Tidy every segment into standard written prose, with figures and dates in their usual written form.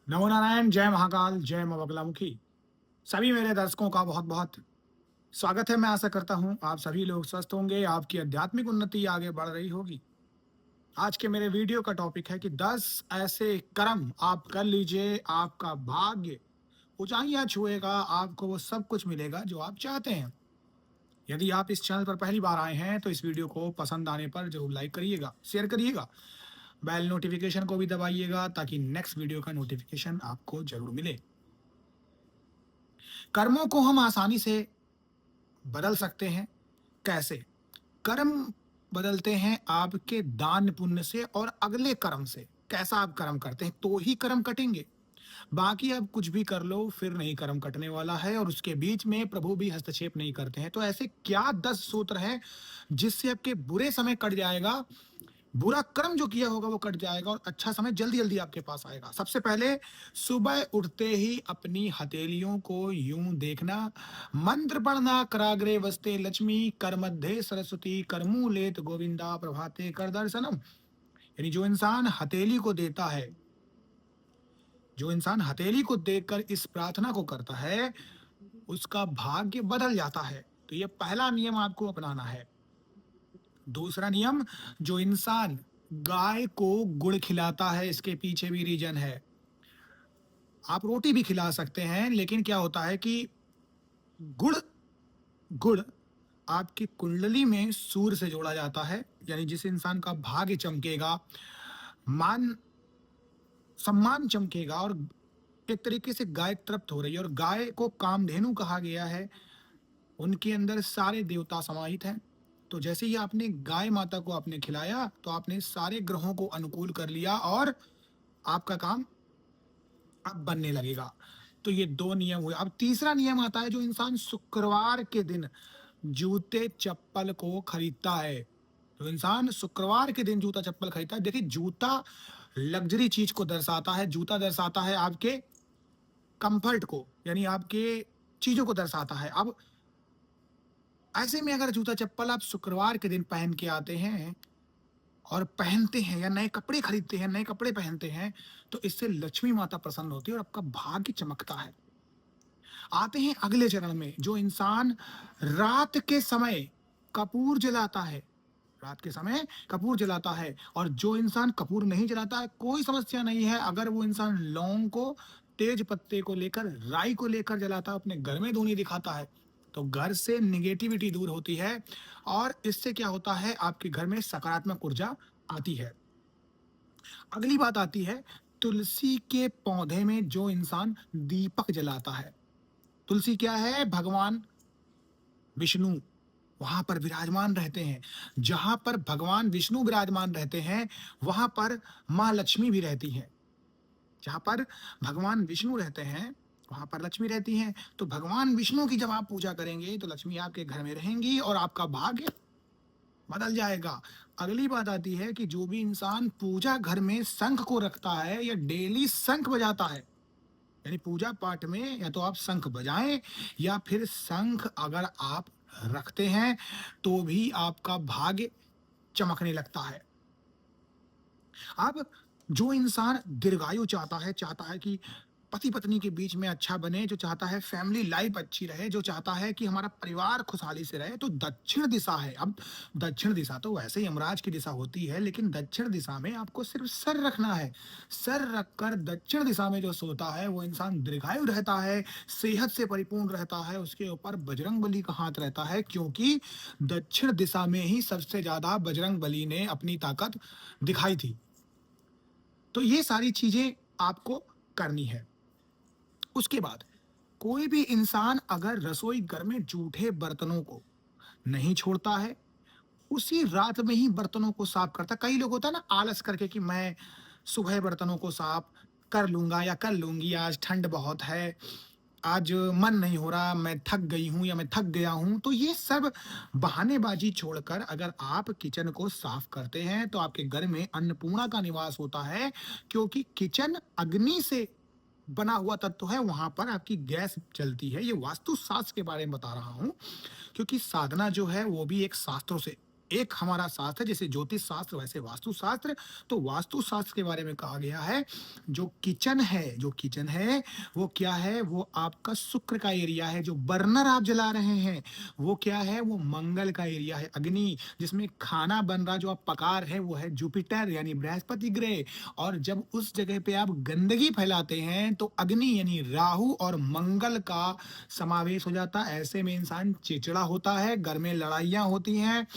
नमो नारायण, जय महाकाल, जय मां बगलामुखी। सभी मेरे दर्शकों का बहुत-बहुत स्वागत है। मैं आशा करता हूँ आप सभी लोग स्वस्थ होंगे, आपकी आध्यात्मिक उन्नति आगे बढ़ रही होगी। आज के मेरे वीडियो का टॉपिक है कि 10 ऐसे कर्म आप कर लीजिए, आपका भाग्य ऊँचाइयाँ छुएगा, आपको वो सब कुछ मिलेगा जो आप चाहते हैं। यदि आप इस चैनल पर पहली बार आए हैं, तो इस वीडियो को पसंद आने पर ज़रूर लाइक करिएगा, शेयर करिएगा, बेल नोटिफ़िकेशन को भी दबाइएगा ताकि नेक्स्ट वीडियो का नोटिफ़िकेशन आपको ज़रूर मिले। कर्मों को हम आसानी से बदल सकते हैं। कैसे? कर्म बदलते हैं आपके दान पुण्य से और अगले कर्म से। कैसा आप कर्म करते हैं तो ही कर्म कटेंगे। बाकी आप कुछ भी कर लो फिर नहीं कर्म कटने वाला है और उसके बीच में प्रभु भी हस्तक्षेप नहीं करते हैं। तो ऐसे क्या 10 सूत्र हैं जिससे आपके बुरे समय कट जाएगा, बुरा कर्म जो किया होगा वो कट जाएगा और अच्छा समय जल्दी-जल्दी आपके पास आएगा। सबसे पहले सुबह उठते ही अपनी हथेलियों को यूं देखना, मंत्र पढ़ना, कराग्रे वस्ते लक्ष्मी, कर मध्य सरस्वती, करमूलेत गोविंदा, प्रभाते कर दर्शनम। यानी जो इंसान हथेली को देखकर इस प्रार्थना को करता है, उसका भाग्य बदल जाता है। तो ये पहला नियम आपको अपनाना है। दूसरा नियम, जो इंसान गाय को गुड़ खिलाता है, इसके पीछे भी रीजन है। आप रोटी भी खिला सकते हैं, लेकिन क्या होता है कि गुड़ गुड़ आपकी कुंडली में सूर्य से जोड़ा जाता है, यानी जिस इंसान का भाग्य चमकेगा, मान सम्मान चमकेगा और एक तरीके से गाय तृप्त हो रही है और गाय को कामधेनु कहा गया है। उनके अंदर सारे देवता समाहित हैं। तो जैसे ही आपने गाय माता को आपने खिलाया, तो आपने सारे ग्रहों को अनुकूल कर लिया और आपका काम अब बनने लगेगा। तो ये 2 नियम हुए। अब तीसरा नियम आता है, जो इंसान शुक्रवार के दिन जूते-चप्पल को खरीदता है। तो इंसान शुक्रवार के दिन जूता-चप्पल खरीदता है। देखिए, जूता लग्ज़री चीज़ को दर्शाता है, जूता दर्शाता है आपके कम्फ़र्ट को, यानी आपके चीज़ों को दर्शाता है। अब ऐसे में अगर जूता-चप्पल आप शुक्रवार के दिन पहन के आते हैं और पहनते हैं या नए कपड़े खरीदते हैं, नए कपड़े पहनते हैं, तो इससे लक्ष्मी माता प्रसन्न होती है और आपका भाग्य चमकता है। आते हैं अगले चरण में, जो इंसान रात के समय कपूर जलाता है, रात के समय कपूर जलाता है, और जो इंसान कपूर नहीं जलाता है, कोई समस्या नहीं है। अगर वो इंसान लौंग को, तेज पत्ते को लेकर, राई को लेकर जलाता है, अपने घर में धूनी दिखाता है, तो घर से नेगेटिविटी दूर होती है और इससे क्या होता है, आपके घर में सकारात्मक ऊर्जा आती है। अगली बात आती है, तुलसी के पौधे में जो इंसान दीपक जलाता है। तुलसी क्या है? भगवान विष्णु वहां पर विराजमान रहते हैं। जहां पर भगवान विष्णु विराजमान रहते हैं, वहां पर माँ लक्ष्मी भी रहती हैं। जहां पर भगवान विष्णु रहते हैं, वहां पर लक्ष्मी रहती हैं। तो भगवान विष्णु की जब आप पूजा करेंगे, तो लक्ष्मी आपके घर में रहेंगी और आपका भाग्य बदल जाएगा। अगली बात आती है कि जो भी इंसान पूजा घर में शंख को रखता है या डेली शंख बजाता है, यानी पूजा पाठ में या तो आप शंख बजाएं या फिर शंख अगर आप रखते हैं, तो भी आपका भाग्य चमकने लगता है। अब जो इंसान दीर्घायु चाहता है कि पति पत्नी के बीच में अच्छा बने, जो चाहता है फैमिली लाइफ अच्छी रहे, जो चाहता है कि हमारा परिवार खुशहाली से रहे, तो दक्षिण दिशा है। अब दक्षिण दिशा तो वैसे ही यमराज की दिशा होती है, लेकिन दक्षिण दिशा में आपको सिर्फ सर रखना है। सर रखकर दक्षिण दिशा में जो सोता है, वो इंसान दीर्घायु रहता है, सेहत से परिपूर्ण रहता है, उसके ऊपर बजरंग बली का हाथ रहता है, क्योंकि दक्षिण दिशा में ही सबसे ज्यादा बजरंग बली ने अपनी ताकत दिखाई थी। तो ये सारी चीजें आपको करनी है। उसके बाद कोई भी इंसान अगर रसोई घर में जूठे बर्तनों को नहीं छोड़ता है, उसी रात में ही बर्तनों को साफ करता है। कई लोग होता है ना, आलस करके कि मैं सुबह बर्तनों को साफ कर लूंगा या कर लूंगी, आज ठंड बहुत है, आज मन नहीं हो रहा, मैं थक गई हूं या मैं थक गया हूं। तो ये सब बहानेबाजी छोड़कर अगर आप किचन को साफ करते हैं, तो आपके घर में अन्नपूर्णा का निवास होता है, क्योंकि किचन अग्नि से बना हुआ तत्व है, वहां पर आपकी गैस चलती है। ये वास्तु शास्त्र के बारे में बता रहा हूं, क्योंकि साधना जो है वो भी एक शास्त्रों से एक हमारा शास्त्र है, जैसे ज्योतिष शास्त्र वैसे वास्तु शास्त्र। तो वास्तु शास्त्र के बारे में कहा गया है, जो किचन है वो क्या है, वो आपका शुक्र का एरिया है। जो बर्नर आप जला रहे हैं वो क्या है, वो मंगल का एरिया है। अग्नि जिसमें खाना बन रहा, जो आप पका रहे हैं, वो है जुपिटर यानी बृहस्पति ग्रह। और जब उस जगह पे आप गंदगी फैलाते हैं तो अग्नि यानी राहु और मंगल का समावेश हो जाता है। ऐसे में इंसान चिड़चिड़ा होता है, घर में लड़ाइयाँ होती हैं,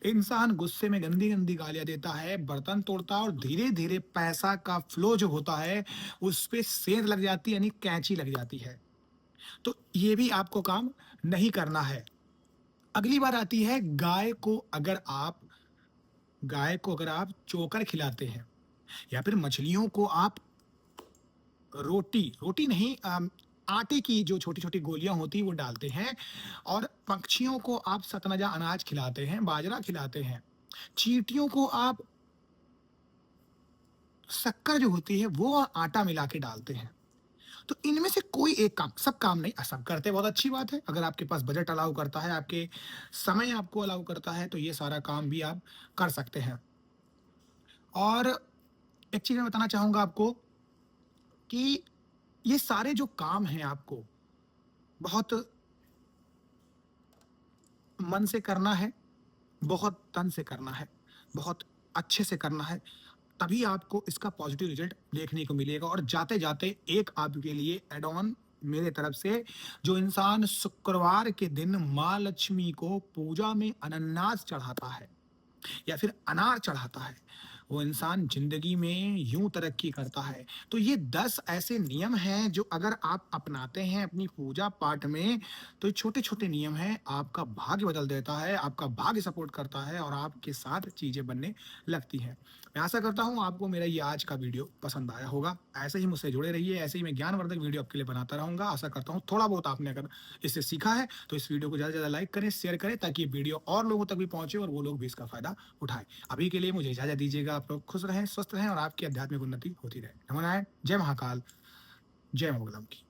इंसान गुस्से में गंदी गंदी गालियाँ देता है, बर्तन तोड़ता है, और धीरे-धीरे पैसा का फ्लो जो होता है, उस पे सेंध लग जाती है यानी कैंची लग जाती है। तो ये भी आपको काम नहीं करना है। अगली बात आती है, गाय को अगर आप चोकर खिलाते हैं, या फिर मछलियों को आप रोटी रोटी नहीं आटे की जो छोटी-छोटी गोलियाँ होती हैं वो डालते हैं, और पक्षियों को आप सतनजा अनाज खिलाते हैं, बाजरा खिलाते हैं। चींटियों को आप शक्कर जो होती है वो और आटा मिला के डालते हैं। तो इनमें से कोई एक काम, सब काम नहीं, सब करते बहुत अच्छी बात है। अगर आपके पास बजट अलाउ करता है, आपके समय आपको अलाउ करता है, तो ये सारा काम भी आप कर सकते हैं। और एक चीज़ मैं बताना चाहूँगा आपको कि ये सारे जो काम हैं आपको बहुत मन से करना है, बहुत तन से करना है, बहुत अच्छे से करना है, तभी आपको इसका पॉजिटिव रिजल्ट देखने को मिलेगा। और जाते-जाते एक आपके लिए ऐड ऑन मेरे तरफ से, जो इंसान शुक्रवार के दिन माँ लक्ष्मी को पूजा में अनन्नास चढ़ाता है या फिर अनार चढ़ाता है, वो इंसान ज़िंदगी में यूँ तरक्की करता है। तो ये 10 ऐसे नियम हैं जो अगर आप अपनाते हैं अपनी पूजा-पाठ में, तो ये छोटे-छोटे नियम हैं, आपका भाग्य बदल देता है, आपका भाग्य सपोर्ट करता है और आपके साथ चीज़ें बनने लगती हैं। मैं आशा करता हूँ आपको मेरा ये आज का वीडियो पसंद आया होगा। ऐसे ही मुझसे जुड़े रहिए, ऐसे ही मैं ज्ञानवर्धक वीडियो आपके लिए बनाता रहूँगा। आशा करता हूँ थोड़ा बहुत आपने अगर इससे सीखा है, तो इस वीडियो को ज़्यादा से ज़्यादा लाइक करें, शेयर करें, ताकि ये वीडियो और लोगों तक भी पहुँचे और वो लोग भी इसका फ़ायदा उठाएँ। अभी के लिए मुझे इजाज़त दीजिएगा। आप लोग खुश रहें, स्वस्थ रहें और आपकी आध्यात्मिक उन्नति होती रहे। नमो नारायण, जय महाकाल, जय मंगलम की।